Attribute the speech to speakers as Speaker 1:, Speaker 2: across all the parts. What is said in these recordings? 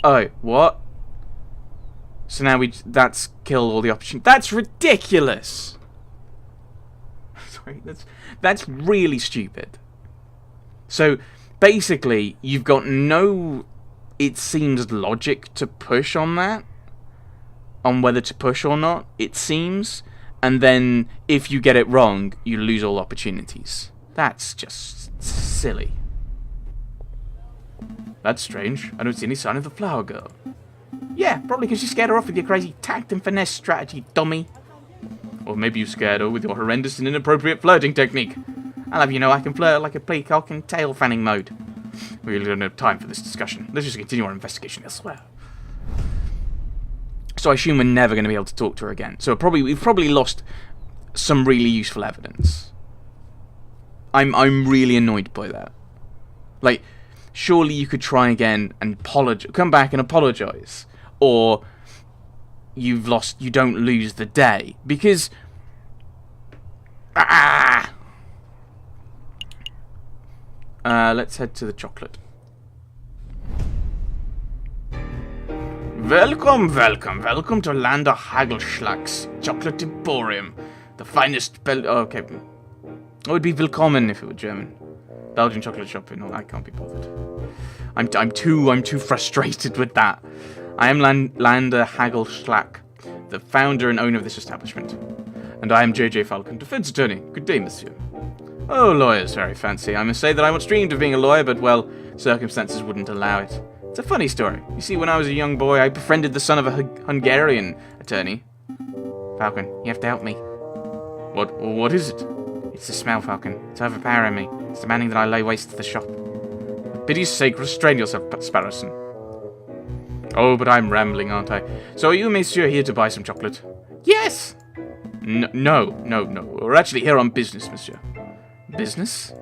Speaker 1: Oh, what? So now that's killed all the opportunity. That's ridiculous! Sorry, that's really stupid. So, basically, you've got no, it seems, logic to push on that. On whether to push or not, it seems. And then, if you get it wrong, you lose all opportunities. That's just silly. That's strange. I don't see any sign of the flower girl. Yeah, probably because you scared her off with your crazy tact and finesse strategy, dummy. Or maybe you scared her with your horrendous and inappropriate flirting technique. I'll have you know I can flirt like a peacock in tail fanning mode. We really don't have time for this discussion. Let's just continue our investigation elsewhere. So I assume we're never going to be able to talk to her again. So we've probably lost some really useful evidence. I'm really annoyed by that. Like, surely you could try again and come back and apologize, or you don't lose the day, because let's head to the chocolate. Welcome to Lander Hagelschlag's Chocolate Emporium, the finest okay. It would be willkommen if it were German. Belgian chocolate shop. No, I can't be bothered. I'm too frustrated with that. I am Lander Hagelschlag, the founder and owner of this establishment, and I am J.J. Falcon, defense attorney. Good day, monsieur. Oh, lawyers, very fancy. I must say that I once dreamed of being a lawyer, but well, circumstances wouldn't allow it. It's a funny story. You see, when I was a young boy, I befriended the son of a Hungarian attorney. Falcon, you have to help me. What is it? It's the smell, Falcon. It's overpowering me. It's demanding that I lay waste to the shop. For pity's sake, restrain yourself, Sparrowson. Oh, but I'm rambling, aren't I? So are you, monsieur, here to buy some chocolate? Yes! No. We're actually here on business, monsieur. Business?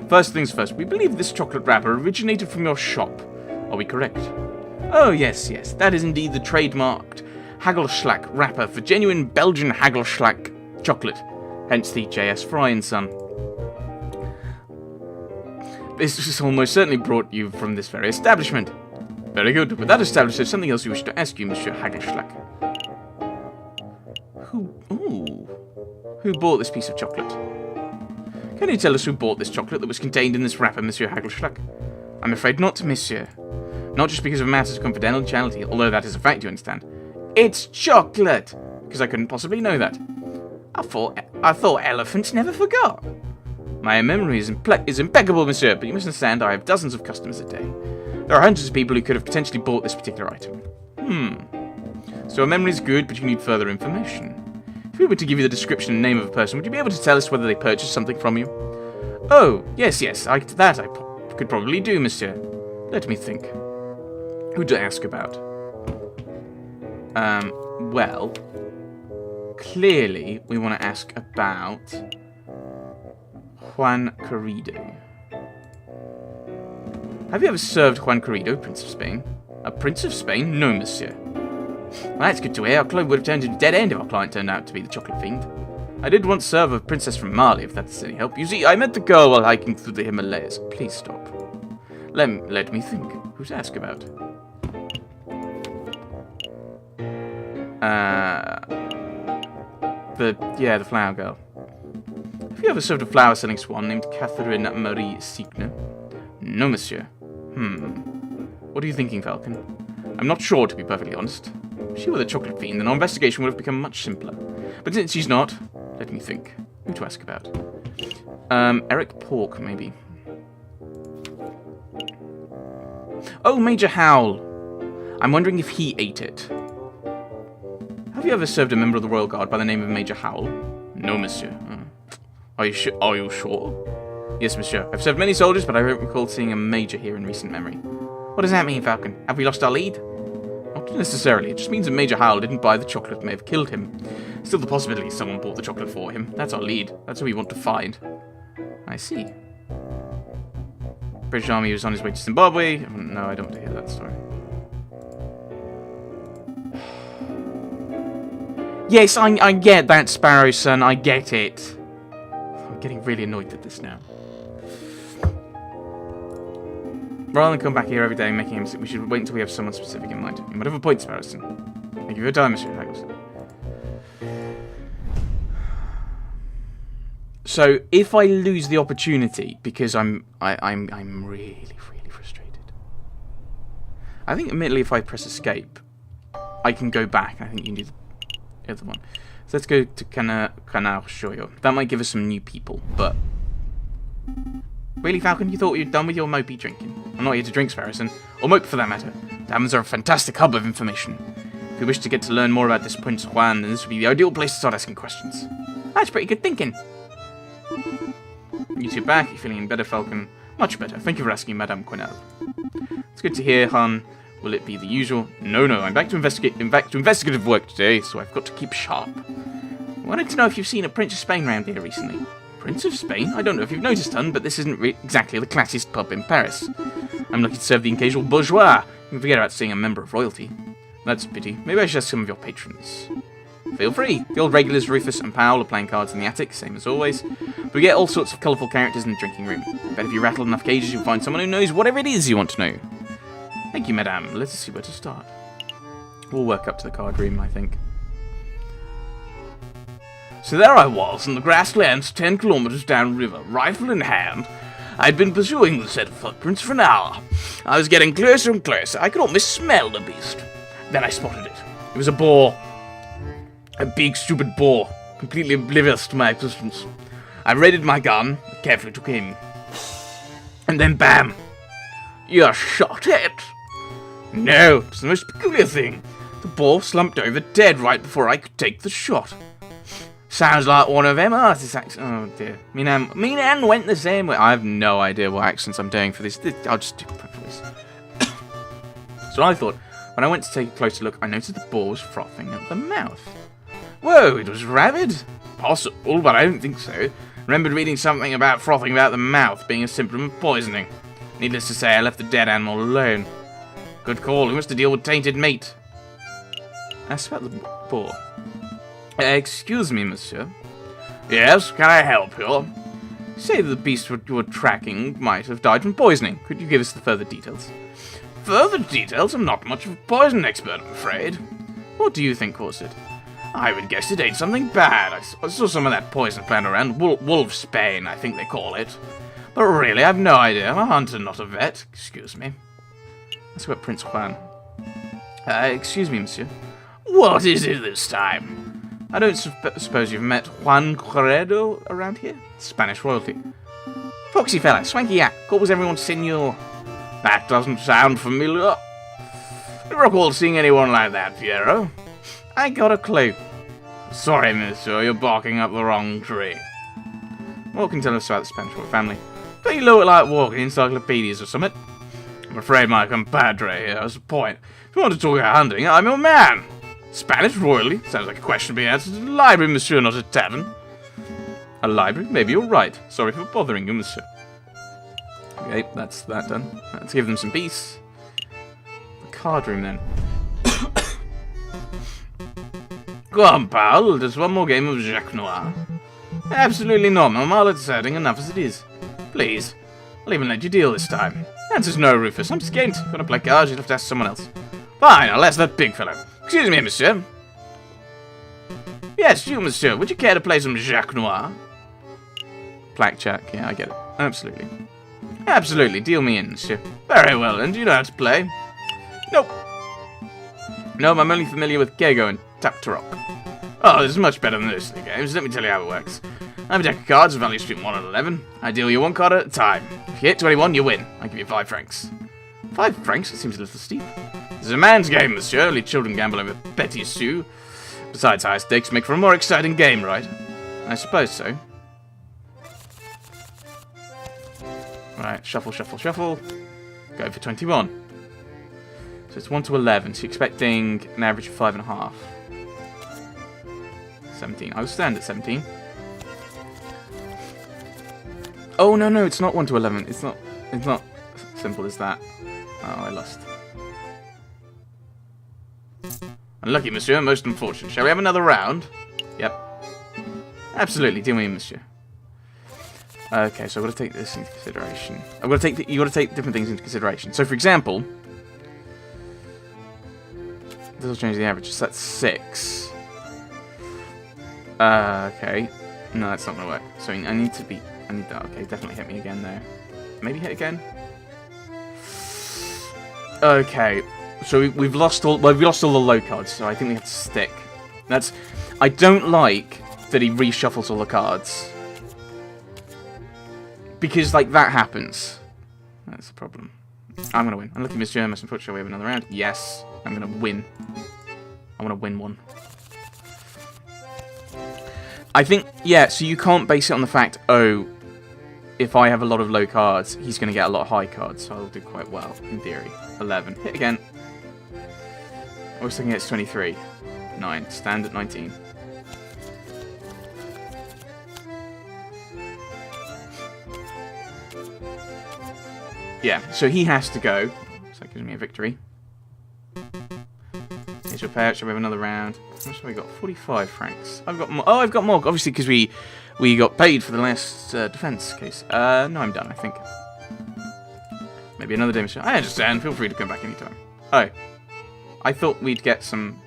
Speaker 1: First things first, we believe this chocolate wrapper originated from your shop. Are we correct? Oh, yes. That is indeed the trademarked Hagelschlag wrapper for genuine Belgian Hagelschlag chocolate. Hence the J.S. Fry & Son. This is almost certainly brought you from this very establishment. Very good. With that established, there's something else we wish to ask you, Monsieur Hagelschlag. Who bought this piece of chocolate? Can you tell us who bought this chocolate that was contained in this wrapper, Monsieur Hagelschlag? I'm afraid not, Monsieur. Not just because of matters of confidentiality, although that is a fact, you understand. It's chocolate! Because I couldn't possibly know that. I thought elephants never forgot. My memory is impeccable, monsieur, but you must understand I have dozens of customers a day. There are hundreds of people who could have potentially bought this particular item. So your memory is good, but you need further information. If we were to give you the description and name of a person, would you be able to tell us whether they purchased something from you? Oh, yes, I could probably do, monsieur. Let me think. Who to ask about? Well, clearly we want to ask about Juan Querido. Have you ever served Juan Querido, Prince of Spain? A Prince of Spain? No, monsieur. Well, that's good to hear. Our club would have turned into a dead end if our client turned out to be the chocolate fiend. I did once serve a princess from Mali, if that's any help. You see, I met the girl while hiking through the Himalayas. Please stop. Let me think. Who to ask about? The flower girl. Have you ever served a flower-selling swan named Catherine Marie Signe? No, monsieur. What are you thinking, Falcon? I'm not sure, to be perfectly honest. If she were the chocolate fiend, then our investigation would have become much simpler. But since she's not, let me think. Who to ask about? Eric Pork, maybe. Oh, Major Howl. I'm wondering if he ate it. Have you ever served a member of the Royal Guard by the name of Major Howl? No, monsieur. Are you sure? Yes, monsieur. I've served many soldiers, but I don't recall seeing a major here in recent memory. What does that mean, Falcon? Have we lost our lead? Not necessarily. It just means that Major Howl didn't buy the chocolate and may have killed him. Still the possibility someone bought the chocolate for him. That's our lead. That's who we want to find. I see. British Army was on his way to Zimbabwe. No, I don't want to hear that story. Yes, I get that, Sparrow, son. I get it. I'm getting really annoyed at this now. Rather than come back here every day making him sick, we should wait until we have someone specific in mind. In whatever points, Harrison. Thank you for your time, Monsieur Haggles. So, if I lose the opportunity, because I'm really, really frustrated. I think, admittedly, if I press escape, I can go back. I think you need the other one. So let's go to Canal Shoyo. That might give us some new people, but... Really, Falcon? You thought you'd done with your mopey drinking? I'm not here to drink, Harrison. Or mope, for that matter. Taverns are a fantastic hub of information. If you wish to get to learn more about this Prince Juan, then this would be the ideal place to start asking questions. That's pretty good thinking. You two back? You feeling better, Falcon? Much better. Thank you for asking, Madame Quenelle. It's good to hear, Han. Will it be the usual? No, I'm back to investigative work today, so I've got to keep sharp. I wanted to know if you've seen a Prince of Spain round here recently. Prince of Spain? I don't know if you've noticed, hun, but this isn't exactly the classiest pub in Paris. I'm lucky to serve the occasional bourgeois. You can forget about seeing a member of royalty. That's a pity. Maybe I should ask some of your patrons. Feel free. The old regulars, Rufus and Powell, are playing cards in the attic, same as always. But we get all sorts of colourful characters in the drinking room. I bet if you rattle enough cages, you'll find someone who knows whatever it is you want to know. Thank you, madame. Let's see where to start. We'll work up to the card room, I think. So there I was, in the grasslands 10 kilometres downriver, rifle in hand. I'd been pursuing the set of footprints for an hour. I was getting closer and closer. I could almost smell the beast. Then I spotted it. It was a boar. A big, stupid boar, completely oblivious to my existence. I readied my gun, carefully took aim. And then bam! You shot it! No, it's the most peculiar thing. The boar slumped over dead right before I could take the shot. Sounds like one of them artifacts. Oh dear. Me nan went the same way. I have no idea what accents I'm doing for this. I'll just do my voice. So I thought, when I went to take a closer look, I noticed the boar was frothing at the mouth. Whoa, it was rabid? Possible, but I don't think so. Remembered reading something about frothing about the mouth being a symptom of poisoning. Needless to say, I left the dead animal alone. Good call. Who wants to deal with tainted meat? Ask about the boar. Excuse me, monsieur. Yes, can I help you? Say that the beast you were tracking might have died from poisoning. Could you give us the further details? Further details? I'm not much of a poison expert, I'm afraid. What do you think caused it? I would guess it ate something bad. I saw some of that poison plant around. Wolfsbane, I think they call it. But really, I have no idea. I'm a hunter, not a vet. Excuse me. Let's go at Prince Juan. Excuse me, monsieur. What is it this time? I don't suppose you've met Juan Corredo around here? Spanish royalty. Foxy fella, swanky hat. Calls everyone senor. That doesn't sound familiar. Do you recall seeing anyone like that, Fiero? I got a clue. Sorry, monsieur, you're barking up the wrong tree. What can you tell us about the Spanish royal family? Don't you look like walking encyclopedias or something? I'm afraid my compadre here has a point. If you want to talk about hunting, I'm your man. Spanish royally? Sounds like a question being answered in a library, monsieur, not a tavern. A library? Maybe you're right. Sorry for bothering you, monsieur. Okay, that's that done. Let's give them some peace. The card room, then. Go on, pal. Just one more game of Jacques Noir. Absolutely not, Mamal. It's hurting enough as it is. Please. I'll even let you deal this time. Answer's no, Rufus. I'm skint. Gonna play cards, you'll have to ask someone else. Fine, I'll ask that big fellow. Excuse me, monsieur. Yes, you, monsieur. Would you care to play some Jacques Noir? Blackjack. Yeah, I get it. Absolutely. Absolutely. Deal me in, monsieur. Very well, then. Do you know how to play? Nope. No, I'm only familiar with Kego and Tap to Rock. Oh, this is much better than those three games. Let me tell you how it works. I have a deck of cards with values between 1 and 11. I deal you one card at a time. If you hit 21, you win. I give you 5 francs. 5 francs? That seems a little steep. This is a man's game, monsieur. Only children gamble over petty sous. Besides, higher stakes make for a more exciting game, right? I suppose so. Right, shuffle, shuffle, shuffle. Go for 21. So it's 1 to 11, so you're expecting an average of 5.5. 17. I will stand at 17. Oh, no, it's not 1 to 11. It's not simple as that. Oh, I lost. Unlucky, monsieur. Most unfortunate. Shall we have another round? Yep. Absolutely. Deal me in, monsieur. Okay, so I've got to take this into consideration. I've got to take you got to take different things into consideration. So, for example, this will change the average. So that's 6. Okay. No, that's not going to work. So I need that. Okay, definitely hit me again there. Maybe hit again. Okay. So we've lost all. Well, we lost all the low cards. So I think we have to stick. I don't like that he reshuffles all the cards. Because, like, that happens. That's the problem. I'm going to win. Unlucky Miss Germus. Unfortunately, we have another round. Yes. I'm going to win. I want to win one. I think, yeah, so you can't base it on the fact, oh, if I have a lot of low cards, he's going to get a lot of high cards, so I'll do quite well, in theory. 11. Hit again. I was thinking it's 23. 9. Stand at 19. Yeah, so he has to go. So that gives me a victory. Here's your pair. Shall we have another round? How much have we got? 45 francs. I've got more. Oh, I've got more. Obviously, because we got paid for the last defense case. No, I'm done, I think. Maybe another day. I understand. Feel free to come back anytime. Oh. I thought we'd get some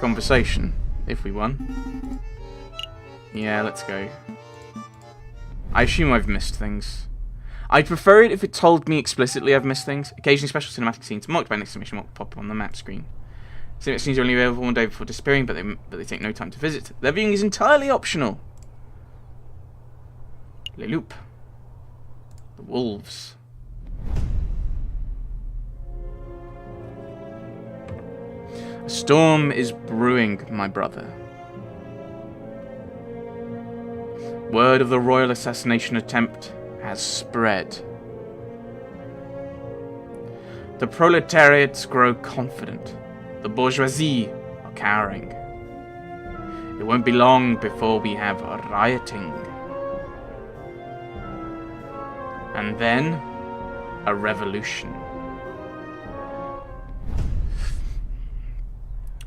Speaker 1: conversation if we won. Yeah, let's go. I assume I've missed things. I'd prefer it if it told me explicitly I've missed things. Occasionally special cinematic scenes marked by an exclamation mark pop up on the map screen. Cinematic scenes are only available one day before disappearing, but they take no time to visit. Their viewing is entirely optional. Les Loups. The wolves. A storm is brewing, my brother. Word of the royal assassination attempt has spread. The proletariats grow confident. The bourgeoisie are cowering. It won't be long before we have rioting. And then, a revolution.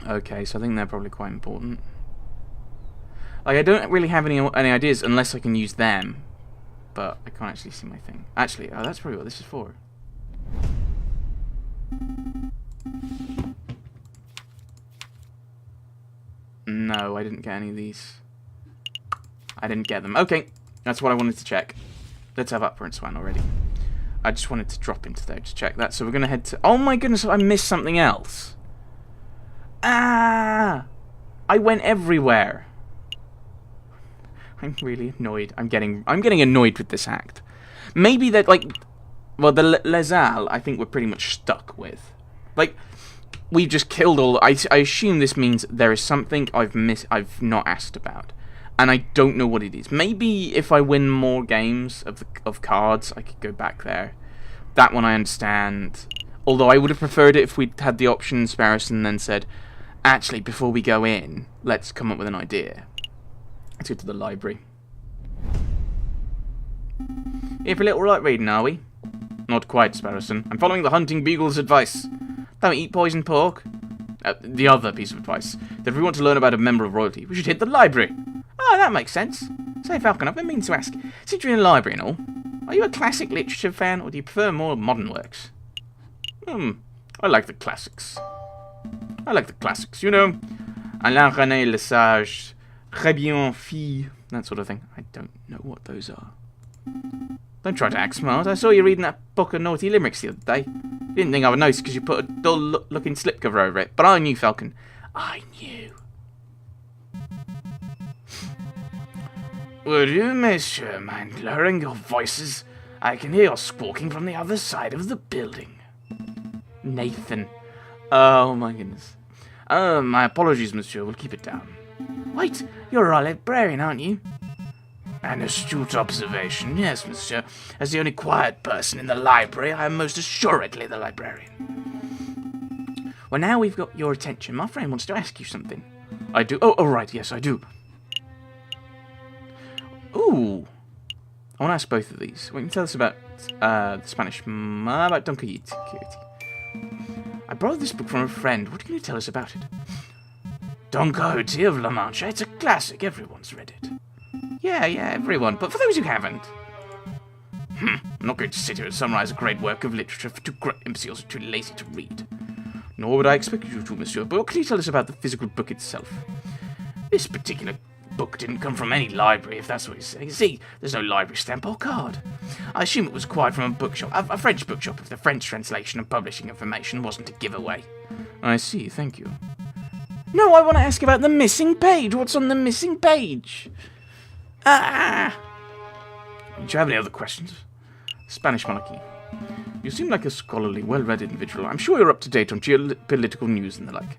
Speaker 1: Okay, so I think they're probably quite important. Like, I don't really have any ideas unless I can use them. But I can't actually see my thing. Actually, oh, that's probably what this is for. No, I didn't get any of these. I didn't get them. Okay, that's what I wanted to check. Let's have Upper and Swan already. I just wanted to drop into there to check that. So we're going to head to... Oh my goodness, I missed something else. Ah! I went everywhere. I'm really annoyed. I'm getting annoyed with this act. Maybe that, like... Well, the Les Halles, I think we're pretty much stuck with. Like, we've just killed all... I assume this means there is something I've not asked about. And I don't know what it is. Maybe if I win more games of cards, I could go back there. That one I understand. Although I would have preferred it if we'd had the option Sparrows and then said, actually, before we go in, let's come up with an idea. Let's go to the library. Here for a little light reading, are we? Not quite, Sparrowson. I'm following the hunting beagle's advice. Don't eat poisoned pork. The other piece of advice. That if we want to learn about a member of royalty, we should hit the library. Oh, that makes sense. Say, Falcon, I've been meaning to ask. Since you're in a library and all, are you a classic literature fan, or do you prefer more modern works? I like the classics. You know. Alain René Le Sage, Très bien, fille, that sort of thing. I don't know what those are. Don't try to act smart. I saw you reading that book of naughty limericks the other day. Didn't think I would notice because you put a dull-looking slipcover over it. But I knew, Falcon. I knew. Would you, monsieur, mind lowering your voices? I can hear you squawking from the other side of the building. Nathan. Oh, my goodness. My apologies, monsieur. We'll keep it down. Wait, you're a librarian, aren't you? An astute observation, yes, monsieur. As the only quiet person in the library, I am most assuredly the librarian. Well, now we've got your attention. My friend wants to ask you something. I do? Oh, right, yes, I do. Ooh. I want to ask both of these. What can you tell us about the Spanish? About Don Quixote. I borrowed this book from a friend. What can you tell us about it? Don Quixote of La Mancha. It's a classic. Everyone's read it. Yeah, everyone. But for those who haven't. I'm not going to sit here and summarize a great work of literature for two great imbeciles who are too lazy to read. Nor would I expect you to, monsieur. But what can you tell us about the physical book itself? This particular book didn't come from any library, if that's what you're saying. See, there's no library stamp or card. I assume it was acquired from a bookshop, a French bookshop, if the French translation and publishing information wasn't a giveaway. I see, thank you. No, I want to ask about the missing page. What's on the missing page? Do you have any other questions? Spanish monarchy. You seem like a scholarly, well-read individual. I'm sure you're up to date on geopolitical news and the like.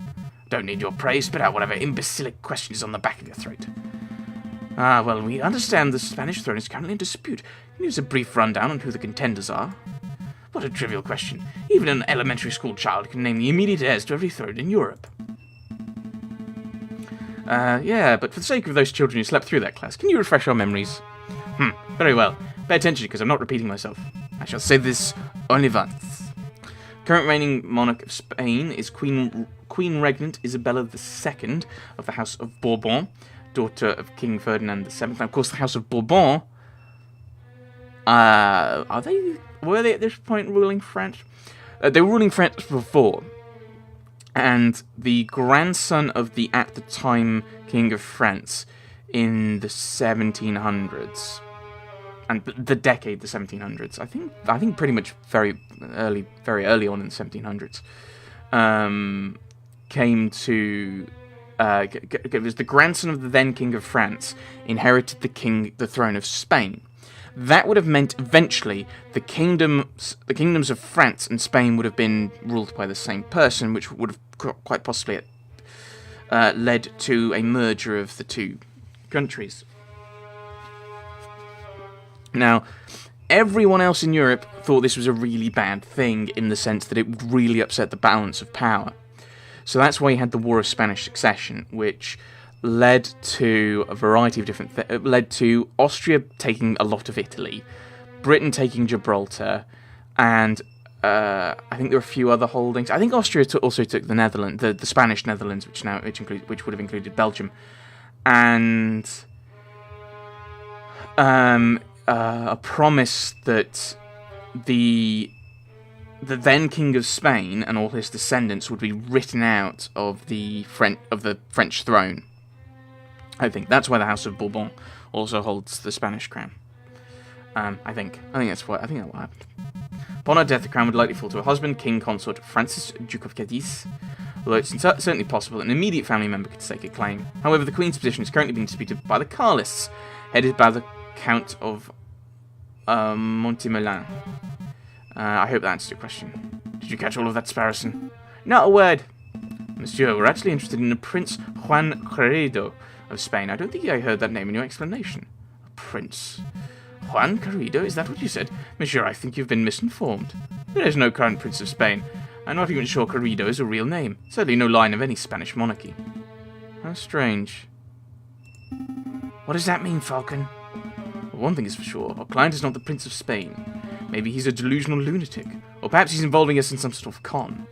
Speaker 1: Don't need your praise. Spit out whatever imbecilic question is on the back of your throat. Well, we understand the Spanish throne is currently in dispute. Can you give us a brief rundown on who the contenders are? What a trivial question. Even an elementary school child can name the immediate heirs to every throne in Europe. Yeah, but for the sake of those children who slept through that class, can you refresh our memories? Very well. Pay attention, because I'm not repeating myself. I shall say this only once. Current reigning monarch of Spain is Queen Regnant Isabella II of the House of Bourbon, daughter of King Ferdinand VII. Now, of course, the House of Bourbon, were they at this point ruling France? They were ruling France before, and the grandson of the, at the time, King of France in the 1700s. And the decade, the 1700s. I think pretty much very early on in the 1700s. Came to it was the grandson of the then King of France inherited the throne of Spain. That would have meant eventually the kingdoms of France and Spain would have been ruled by the same person, which would have quite possibly led to a merger of the two countries. Now, everyone else in Europe thought this was a really bad thing in the sense that it would really upset the balance of power. So that's why you had the War of Spanish Succession, which led to a variety of different things. Led to Austria taking a lot of Italy, Britain taking Gibraltar, and I think there were a few other holdings. I think Austria also took the Netherlands, the Spanish Netherlands, which would have included Belgium, and a promise that the then King of Spain and all his descendants would be written out of the French throne. I think that's why the House of Bourbon also holds the Spanish crown. I think that's what happened. Upon her death, the crown would likely fall to her husband, King Consort Francis, Duke of Cadiz, although it's certainly possible that an immediate family member could stake a claim. However, the Queen's position is currently being disputed by the Carlists, headed by the Count of Montemelin. I hope that answers your question. Did you catch all of that, Sparrowson? Not a word. Monsieur, we're actually interested in a Prince Juan Carrido of Spain. I don't think I heard that name in your explanation. A prince? Juan Carrido? Is that what you said? Monsieur, I think you've been misinformed. There is no current Prince of Spain. I'm not even sure Carrido is a real name. Certainly no line of any Spanish monarchy. How strange. What does that mean, Falcon? Well, one thing is for sure. Our client is not the Prince of Spain. Maybe he's a delusional lunatic. Or perhaps he's involving us in some sort of con.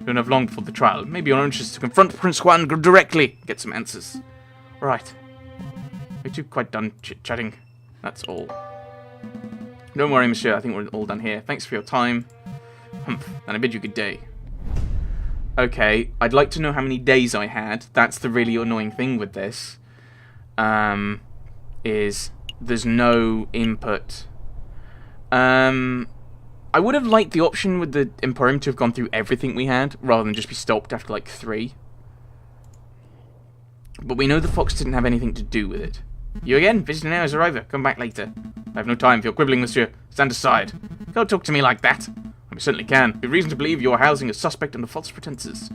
Speaker 1: We don't have long before the trial. Maybe our interest is to confront Prince Juan directly. Get some answers. Right. We're two quite done chit-chatting. That's all. Don't worry, monsieur. I think we're all done here. Thanks for your time. Humph. And I bid you good day. Okay. I'd like to know how many days I had. That's the really annoying thing with this. Is there's no input. I would have liked the option with the Emporium to have gone through everything we had, rather than just be stopped after, like, 3. But we know the fox didn't have anything to do with it. You again? Visiting hours are over. Come back later. I have no time for your quibbling, monsieur. Stand aside. Don't talk to me like that. I certainly can. We have reason to believe you are housing a suspect under false pretenses.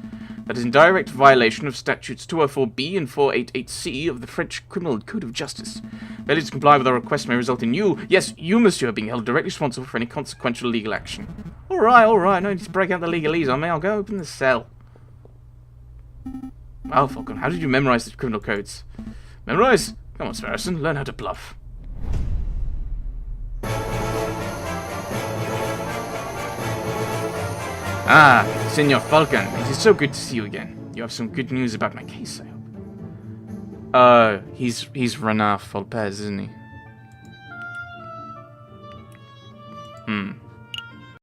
Speaker 1: That is in direct violation of statutes 204B and 488C of the French Criminal Code of Justice. Failure to comply with our request may result in you, yes, you, monsieur, being held directly responsible for any consequential legal action. Alright, no need to break out the legalese on me. I'll go open the cell. Well, Falcon, how did you memorize the criminal codes? Memorize? Come on, Sparrowson, learn how to bluff. Ah, Senor Falcon, it is so good to see you again. You have some good news about my case, I He's Renard Volpez, isn't he? Hmm.